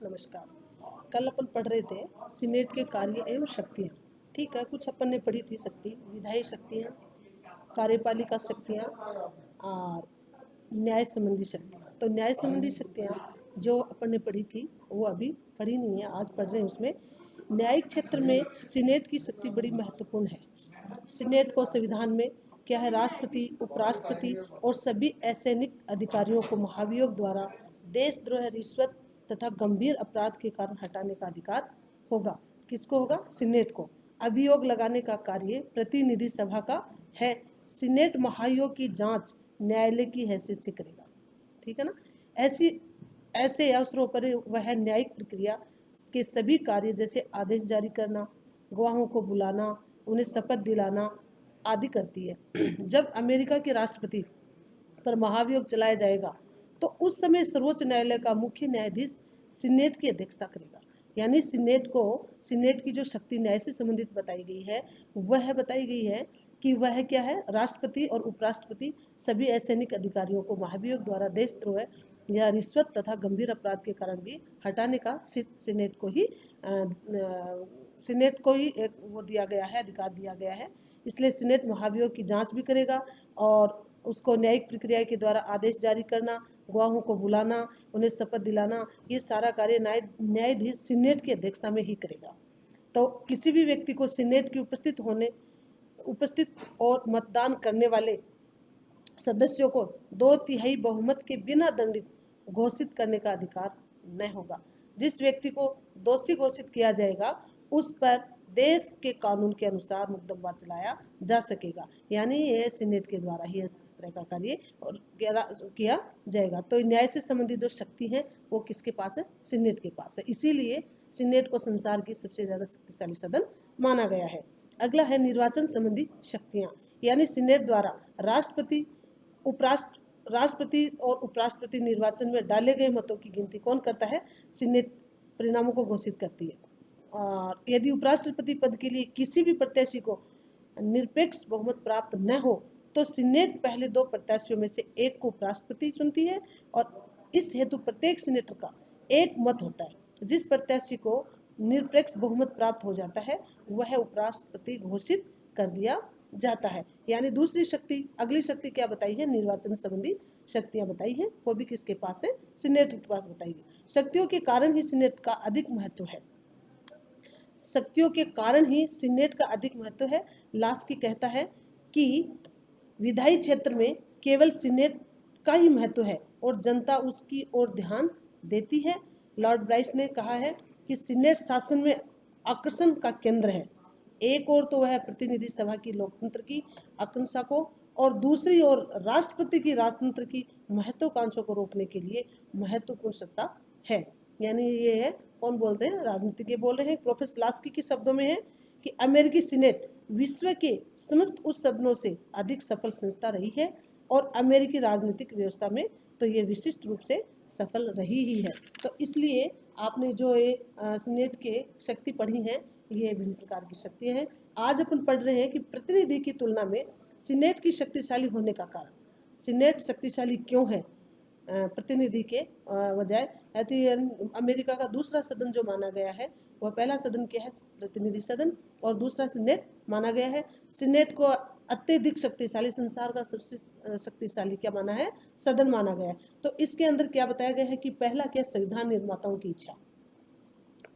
नमस्कार। कल अपन पढ़ रहे थे सीनेट के कार्य एवं शक्तियाँ। ठीक है, कुछ अपन ने पढ़ी थी शक्ति, विधायी शक्तियाँ, कार्यपालिका शक्तियाँ और न्याय संबंधी शक्तियाँ। तो न्याय संबंधी शक्तियाँ जो अपन ने पढ़ी थी वो अभी पढ़ी नहीं है, आज पढ़ रहे हैं। उसमें न्यायिक क्षेत्र में सीनेट की शक्ति बड़ी महत्वपूर्ण है। सीनेट को संविधान में क्या है, राष्ट्रपति, उपराष्ट्रपति और सभी असैनिक अधिकारियों को महाभियोग द्वारा देशद्रोह, रिश्वत तथा गंभीर अपराध के कारण हटाने का अधिकार होगा। किसको होगा? सीनेट को। अभियोग लगाने का कार्य प्रतिनिधि सभा का है। सीनेट महाभियोग की जांच न्यायालय की हैसियत से करेगा। ठीक है ना। ऐसे अवसरों पर वह न्यायिक प्रक्रिया के सभी कार्य जैसे आदेश जारी करना, गवाहों को बुलाना, उन्हें शपथ दिलाना आदि करती है। जब अमेरिका के राष्ट्रपति पर महाभियोग चलाया जाएगा तो उस समय सर्वोच्च न्यायालय का मुख्य न्यायाधीश सीनेट की अध्यक्षता करेगा। यानी सीनेट की जो शक्ति न्याय से संबंधित बताई गई है, वह बताई गई है कि वह क्या है, राष्ट्रपति और उपराष्ट्रपति सभी असैनिक अधिकारियों को महाभियोग द्वारा देशद्रोह या रिश्वत तथा गंभीर अपराध के कारण भी हटाने का सीनेट को ही एक वो दिया गया है, अधिकार दिया गया है। इसलिए सीनेट महाभियोग की जांच भी करेगा और उसको न्यायिक प्रक्रिया के द्वारा आदेश जारी करना, गवाहों को बुलाना, उन्हें शपथ दिलाना, ये सारा कार्य न्यायाधीश सीनेट की अध्यक्षता में ही करेगा। तो किसी भी व्यक्ति को सीनेट की उपस्थित और मतदान करने वाले सदस्यों को 2/3 बहुमत के बिना दंडित घोषित करने का अधिकार न होगा। जिस व्यक्ति को दोषी घोषित किया जाएगा उस पर देश के कानून के अनुसार मुकदमा चलाया जा सकेगा। यानी ये सीनेट के द्वारा ही इस तरह का कार्य और किया जाएगा। तो न्याय से संबंधित जो शक्ति है वो किसके पास है? सीनेट के पास है। इसीलिए सीनेट को संसार की सबसे ज्यादा शक्तिशाली सदन माना गया है। अगला है निर्वाचन संबंधी शक्तियाँ। यानी सीनेट द्वारा राष्ट्रपति और उपराष्ट्रपति निर्वाचन में डाले गए मतों की गिनती कौन करता है? सीनेट परिणामों को घोषित करती है। और यदि उपराष्ट्रपति पद के लिए किसी भी प्रत्याशी को निरपेक्ष बहुमत प्राप्त न हो तो सीनेट पहले 2 प्रत्याशियों में से एक को उपराष्ट्रपति चुनती है और इस हेतु प्रत्येक सीनेटर का एक मत होता है। जिस प्रत्याशी को निरपेक्ष बहुमत प्राप्त हो जाता है वह उपराष्ट्रपति घोषित कर दिया जाता है। यानी अगली शक्ति क्या बताई है? निर्वाचन संबंधी शक्तियां बताई है। वो भी किसके पास है? सीनेट के पास बताई है। शक्तियों के कारण ही सीनेट का अधिक महत्व है। लास्की कहता है कि विधायी क्षेत्र में केवल सीनेट का ही महत्व है और जनता उसकी ओर ध्यान देती है। लॉर्ड ब्राइस ने कहा है कि सीनेट शासन में आकर्षण का केंद्र है। एक ओर तो वह प्रतिनिधि सभा की लोकतंत्र की आकांक्षा को और दूसरी ओर राष्ट्रपति की राजतंत्र की महत्वाकांक्षा को रोकने के लिए महत्वपूर्ण सत्ता है। यानी ये है, कौन बोलते हैं? राजनीतिज्ञ बोल रहे हैं। प्रोफेसर लास्की के शब्दों में है कि अमेरिकी सीनेट विश्व के समस्त उस सदनों से अधिक सफल संस्था रही है और अमेरिकी राजनीतिक व्यवस्था में तो ये विशिष्ट रूप से सफल रही ही है। तो इसलिए आपने जो ये सीनेट के शक्ति पढ़ी है, ये विभिन्न प्रकार की शक्तियाँ हैं। आज अपन पढ़ रहे हैं कि प्रतिनिधि की तुलना में सीनेट की शक्तिशाली होने का कारण, सीनेट शक्तिशाली क्यों है प्रतिनिधि के बजाय। अमेरिका का दूसरा सदन जो माना गया है वह पहला सदन क्या है? प्रतिनिधि सदन, और दूसरा सीनेट माना गया है। सीनेट को अत्यधिक शक्तिशाली, संसार का सबसे शक्तिशाली क्या माना है? सदन माना गया है। तो इसके अंदर क्या बताया गया है कि पहला क्या? संविधान निर्माताओं की इच्छा।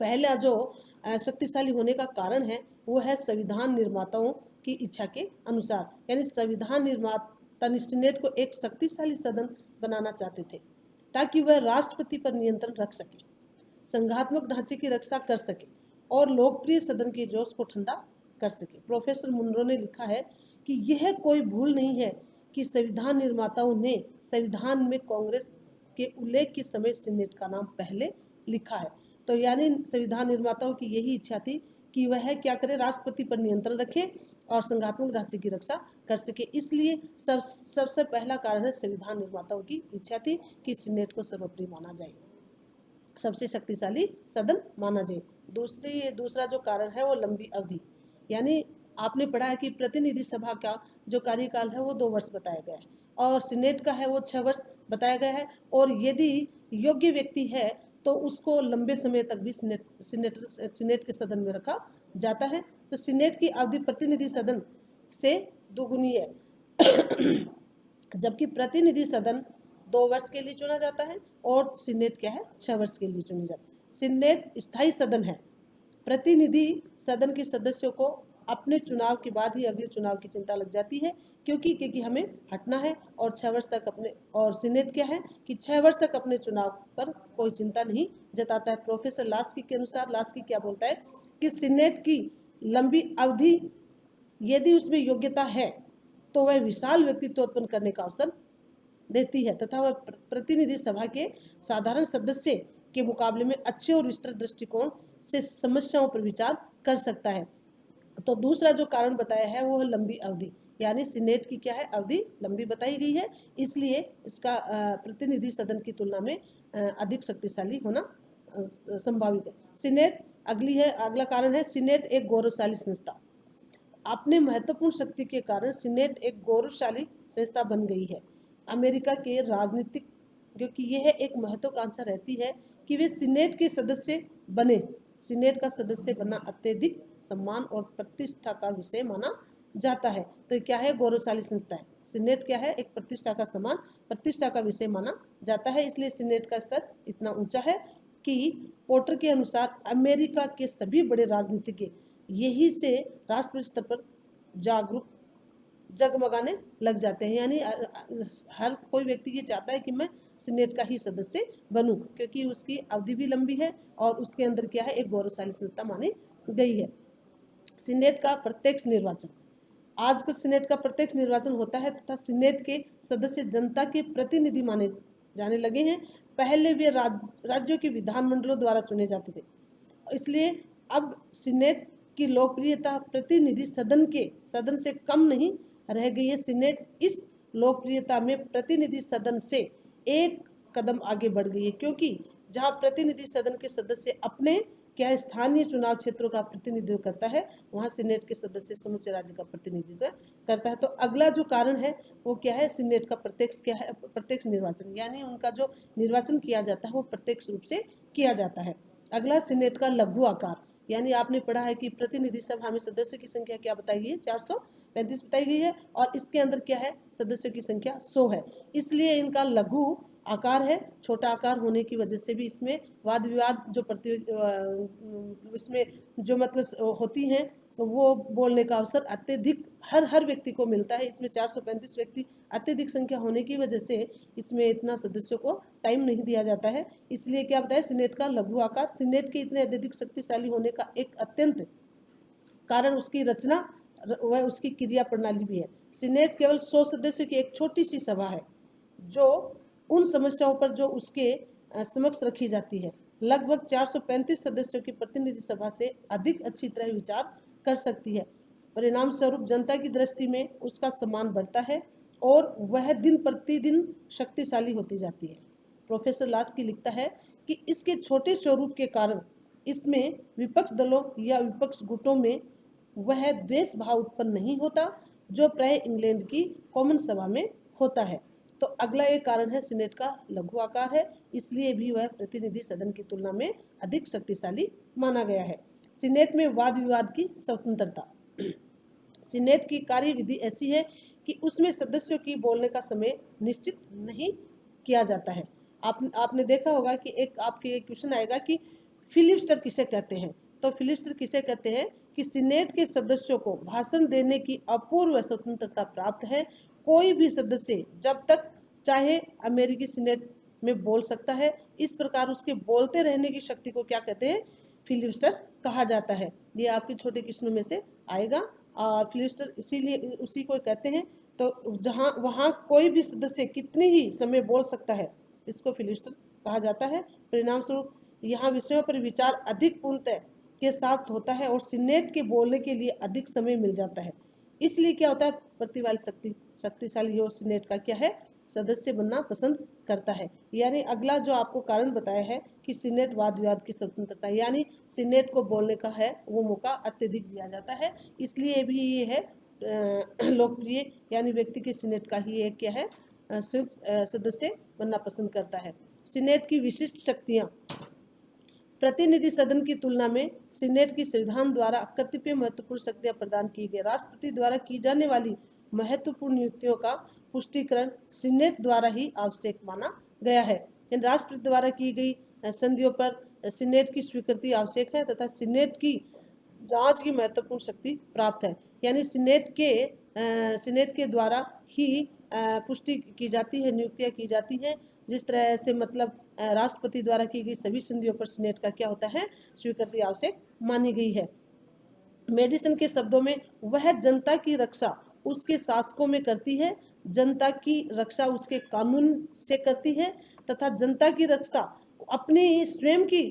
पहला जो शक्तिशाली होने का कारण है वो है संविधान निर्माताओं की इच्छा के अनुसार। यानी संविधान निर्माता सीनेट को एक शक्तिशाली सदन बनाना चाहते थे ताकि वह राष्ट्रपति पर नियंत्रण रख सके, संघात्मक ढांचे की रक्षा कर सके और लोकप्रिय सदन के जोश को ठंडा कर सके। प्रोफेसर मुनरो ने लिखा है कि यह कोई भूल नहीं है कि संविधान निर्माताओं ने संविधान में कांग्रेस के उल्लेख के समय सीनेट का नाम पहले लिखा है। तो यानी संविधान निर्माताओं की यही इच्छा थी कि वह क्या करे? राष्ट्रपति पर नियंत्रण रखे और संघात्मक ढांचे की रक्षा कर सके। इसलिए सबसे पहला कारण है संविधान निर्माताओं की इच्छा थी कि सीनेट को सर्वोपरि माना जाए, सबसे शक्तिशाली सदन माना जाए। दूसरा जो कारण है वो लंबी अवधि। यानी आपने पढ़ा है कि प्रतिनिधि सभा का जो कार्यकाल है वो 2 वर्ष बताया गया है और सीनेट का है वो 6 वर्ष बताया गया है। और यदि योग्य व्यक्ति है तो उसको लंबे समय तक भी सीनेट के सदन में रखा जाता है। तो सीनेट की अवधि प्रतिनिधि सदन से दोगुनी है, जबकि प्रतिनिधि सदन 2 वर्ष के लिए चुना जाता है और सीनेट क्या है 6 वर्ष के लिए चुनी जाती है। सीनेट स्थायी सदन है। प्रतिनिधि सदन के सदस्यों को अपने चुनाव के बाद ही अगले चुनाव की चिंता लग जाती है, क्योंकि हमें हटना है और 6 वर्ष तक अपने, और सीनेट क्या है कि 6 वर्ष तक अपने चुनाव पर कोई चिंता नहीं जताता है। प्रोफेसर लास्की के अनुसार, लास्की क्या बोलता है कि सीनेट की लंबी अवधि यदि उसमें योग्यता है तो वह विशाल व्यक्तित्व उत्पन्न करने का अवसर देती है तथा वह प्रतिनिधि सभा के साधारण सदस्य के मुकाबले में अच्छे और विस्तृत दृष्टिकोण से समस्याओं पर विचार कर सकता है। तो दूसरा जो कारण बताया है वो है लंबी अवधि, यानी सीनेट की क्या है अवधि लंबी बताई गई है, इसलिए इसका प्रतिनिधि सदन की तुलना में अधिक शक्तिशाली होना संभावित है। सीनेट अगला कारण है सीनेट एक गौरवशाली संस्था। अपने महत्वपूर्ण शक्ति के कारण सीनेट एक गौरवशाली संस्था बन गई है। अमेरिका के राजनीतिक, क्योंकि यह एक महत्वाकांक्षा रहती है कि वे सीनेट के सदस्य बने। सीनेट का सदस्य बनना अत्यधिक सम्मान और प्रतिष्ठा का विषय माना जाता है। तो क्या है गौरवशाली संस्था है। सीनेट क्या है एक प्रतिष्ठा का सम्मान, प्रतिष्ठा का विषय माना जाता है, इसलिए सीनेट का स्तर इतना ऊंचा है कि पोर्टर के अनुसार अमेरिका के सभी बड़े राजनीतिज्ञ यही से राष्ट्रपति स्तर पर जागरूक जगमगाने लग जाते हैं। यानी हर कोई व्यक्ति ये चाहता है कि मैं सीनेट का ही सदस्य बनूं, क्योंकि उसकी अवधि भी लंबी है और उसके अंदर क्या है एक गौरवशाली संस्था मानी गई है। सीनेट का प्रत्यक्ष निर्वाचन, आजकल सीनेट का प्रत्यक्ष निर्वाचन होता है तथा सीनेट के सदस्य जनता के प्रतिनिधि माने जाने लगे हैं। पहले वे राज्यों के विधानमंडलों द्वारा चुने जाते थे, इसलिए अब सीनेट की लोकप्रियता प्रतिनिधि सदन से कम नहीं रह गई है। सीनेट इस लोकप्रियता में प्रतिनिधि सदन से एक कदम आगे बढ़ गई है, क्योंकि जहां प्रतिनिधि सदन के सदस्य अपने क्या स्थानीय चुनाव क्षेत्रों का प्रतिनिधित्व करता है, वहां सीनेट के सदस्य समूचे राज्य का प्रतिनिधित्व करता है। तो अगला जो कारण है वो क्या है सीनेट का प्रत्यक्ष निर्वाचन, यानी उनका जो निर्वाचन किया जाता है वो प्रत्यक्ष रूप से किया जाता है। अगला सीनेट का लघु आकार, यानी आपने पढ़ा है कि प्रतिनिधि सभा में सदस्यों की संख्या क्या बताई गई है 435 बताई गई है और इसके अंदर क्या है सदस्यों की संख्या 100 है, इसलिए इनका लघु आकार है। छोटा आकार होने की वजह से भी इसमें वाद विवाद जो इसमें जो मतलब होती हैं वो बोलने का अवसर अत्यधिक हर व्यक्ति को मिलता है। इसमें 435 व्यक्ति अत्यधिक संख्या होने की वजह से इसमें इतना सदस्यों को टाइम नहीं दिया जाता है, इसलिए क्या बताया सीनेट का लघु आकार। सीनेट के इतने अत्यधिक शक्तिशाली होने का एक अत्यंत कारण उसकी रचना व उसकी क्रिया प्रणाली भी है। सीनेट केवल 100 सदस्यों की एक छोटी सी सभा है जो उन समस्याओं पर जो उसके समक्ष रखी जाती है लगभग 435 सदस्यों की प्रतिनिधि सभा से अधिक अच्छी तरह विचार कर सकती है। परिणाम स्वरूप जनता की दृष्टि में उसका सम्मान बढ़ता है और वह दिन प्रतिदिन शक्तिशाली होती जाती है। प्रोफेसर लास्की लिखता है कि इसके छोटे स्वरूप के कारण इसमें विपक्ष दलों या विपक्ष गुटों में वह द्वेष भाव उत्पन्न नहीं होता जो प्राय इंग्लैंड की कॉमन सभा में होता है। तो अगला एक कारण है सीनेट का लघु आकार है, इसलिए भी वह प्रतिनिधि सदन की तुलना में अधिक शक्तिशाली माना गया है। सीनेट में वाद विवाद की स्वतंत्रता, सीनेट की कार्यविधि ऐसी है कि उसमें सदस्यों की बोलने का समय निश्चित नहीं किया जाता है। आपने देखा होगा कि आपके एक क्वेश्चन आएगा कि फिलिबस्टर किसे कहते हैं, तो फिलिबस्टर किसे कहते हैं कि सीनेट के सदस्यों को भाषण देने की अपूर्व स्वतंत्रता प्राप्त है। कोई भी सदस्य जब तक चाहे अमेरिकी सीनेट में बोल सकता है, इस प्रकार उसके बोलते रहने की शक्ति को क्या कहते हैं फिलिबस्टर कहा जाता है। ये आपके छोटे क्वेश्चनों में से आएगा। फिलिबस्टर इसीलिए उसी को कहते हैं। तो जहाँ वहाँ कोई भी सदस्य कितनी ही समय बोल सकता है, इसको फिलिबस्टर कहा जाता है। परिणाम स्वरूप यहाँ विषयों पर विचार अधिक पूर्णतः के साथ होता है और सीनेट के बोलने के लिए अधिक समय मिल जाता है। इसलिए क्या होता है प्रतिवादी शक्तिशाली और सीनेट का क्या है सदस्य बनना पसंद करता है। यानी अगला जो आपको कारण बताया है कि सीनेट वाद विवाद की स्वतंत्रता, यानी सीनेट को बोलने का है वो मौका अत्यधिक दिया जाता है, इसलिए भी ये है लोकप्रिय, यानी व्यक्ति के सीनेट का ही एक क्या है सदस्य बनना पसंद करता है। सीनेट की विशिष्ट शक्तियाँ, प्रतिनिधि सदन की तुलना में सीनेट की संविधान द्वारा कतिपय महत्वपूर्ण शक्तियां प्रदान की गई। राष्ट्रपति द्वारा की जाने वाली महत्वपूर्ण नियुक्तियों का पुष्टिकरण सीनेट द्वारा ही आवश्यक माना गया है। इन राष्ट्रपति द्वारा की गई संधियों पर सीनेट की स्वीकृति आवश्यक है तथा सीनेट की जांच की महत्वपूर्ण शक्ति प्राप्त है। यानी सीनेट के द्वारा ही पुष्टि की जाती है, नियुक्तियां की जाती हैं। जिस तरह से मतलब राष्ट्रपति द्वारा की गई सभी संधियों पर सीनेट का क्या होता है, स्वीकृति आवश्यक मानी गई है। मेडिसन के शब्दों में वह जनता की रक्षा उसके शासकों में करती है, जनता की रक्षा उसके कानून से करती है तथा जनता की रक्षा अपनी स्वयं की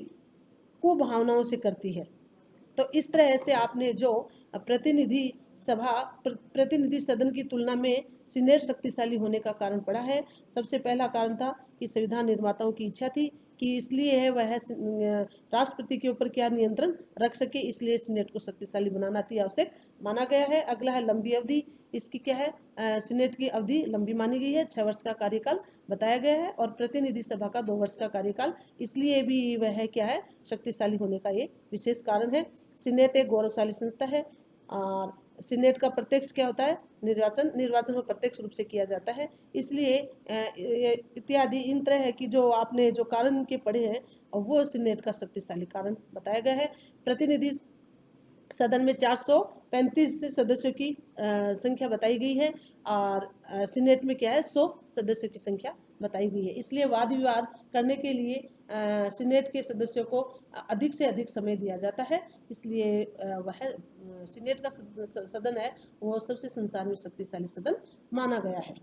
कुभावनाओं से करती है। तो इस तरह से आपने जो प्रतिनिधि सदन की तुलना में सीनेट शक्तिशाली होने का कारण पढ़ा है। सबसे पहला कारण था कि संविधान निर्माताओं की इच्छा थी कि इसलिए वह राष्ट्रपति के ऊपर क्या नियंत्रण रख सके, इसलिए सीनेट को शक्तिशाली बनाना अति आवश्यक माना गया है। अगला है लंबी अवधि। इसकी क्या है, सीनेट की अवधि लंबी मानी गई है, 6 वर्ष का कार्यकाल बताया गया है। और प्रतिनिधि सभा का 2 वर्ष का कार्यकाल, इसलिए भी वह क्या है, शक्तिशाली होने का एक विशेष कारण है। सीनेट एक गौरवशाली संस्था है और सीनेट का प्रत्यक्ष क्या होता है, निर्वाचन को प्रत्यक्ष रूप से किया जाता है। इसलिए इत्यादि इन तरह है कि जो आपने जो कारण के पढ़े हैं वो सीनेट का शक्तिशाली कारण बताया गया है। प्रतिनिधि सदन में 435 सदस्यों की संख्या बताई गई है और सीनेट में क्या है, 100 सदस्यों की संख्या बताई गई है। इसलिए वाद विवाद करने के लिए सीनेट के सदस्यों को अधिक से अधिक समय दिया जाता है। इसलिए वह सीनेट का सदन है वो सबसे संसार में शक्तिशाली सदन माना गया है।